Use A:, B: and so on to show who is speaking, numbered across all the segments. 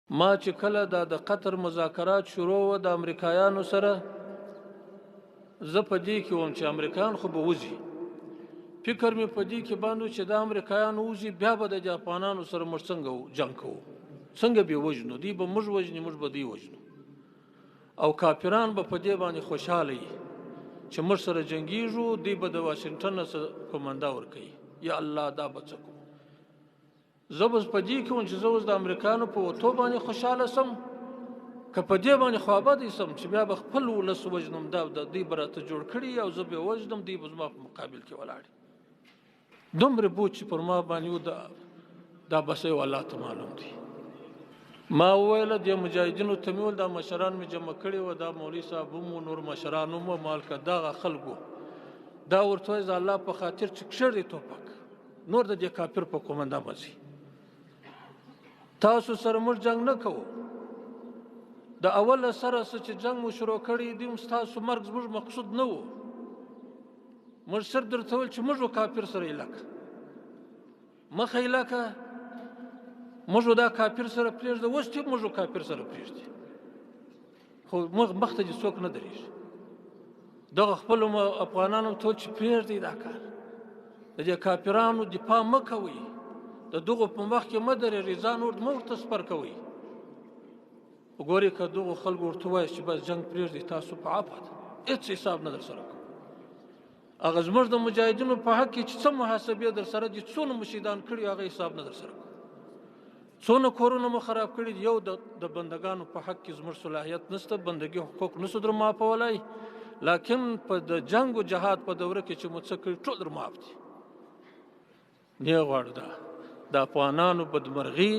A: ما چې کله د قطر مذاکرات شروع و د امریکایانو سره، زه په دې کې وم چې امریکایان خو به وځي. فکر مې په دې کې باندې چې د امریکایانو وځي، بیا به د جاپانانو سره موږ څنګه جنګ کوو، څنګه به وژنو، دوی به موږ وژني، موږ به دوی وژنو. او کافران به په دې باندې خوشحاله وي چې موږ سره جنګیږو، دوی به د واشنګټن سره کومنده ورکوي. یا الله دا به څه کوو. زه به په دې کې وم چې زه اوس د امریکایانو په وتو باندې خوشحاله سم، که په دې باندې خوابدی سم چې بیا به خپل ولس وژنم، دا د دوی به راته جوړ کړي او زه به وژنم، دوی به زما په مقابل کې ولاړ. دومره بوج چې پر ما باندې و، دا بس یو الله ته معلوم دی. ما وویل د مجاهدینو ته مې وویل دا مشران مې جمع کړي و، دا مولوي صاحب هم نور مشران هم مالکه دغه خلکو، دا ورته وایي د الله په خاطر چې کښر دی توپک، نور د دې کافر په کومنده مځي. تاسو سره موږ جنګ نه کوو، د اوله سره چې جنګ مو شروع کړی دی، ستاسو مرګ زموږ مقصود نه و. موږ صرف درته ویل چې موږ کافر سره علاقه مخه علاقه، موږ دا کافر سره پرېږده، اوس چې موږ کافر سره پرېږدي، خو مخ ته دې څوک نه درېږي. دغه خپلو افغانانو ته چې پرېږدئ دا کار، د دې کافرانو دفاع مه کوئ، د دغو په مخ کې مه درېږئ، ځان مه ورته سپر کوئ. وګورئ که دغو خلکو ورته ووایي چې بس جنګ پرېږدئ، تاسو په عفو ده، هېڅ حساب نه در سره کوو. هغه زموږ د مجاهدینو په حق کې چې څه محاسبې در سره دي، څونه مو شهیدان کړي، هغه حساب نه در سره کوو. څونه کورونه مو خراب کړي دي. یو د بندګانو په حق کې زموږ صلاحیت نشته، بندګي حقوق نشو در معافولی، لکن په د جنګ و جهاد په دوره کې چې مو څه کړي ټول در معاف دي. نه غواړو د افغانانو بدمرغي،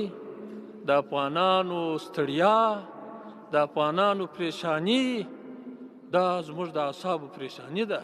A: د افغانانو ستړیا، د افغانانو پریشانی، دا زموږ د اعصابو پریشانی ده.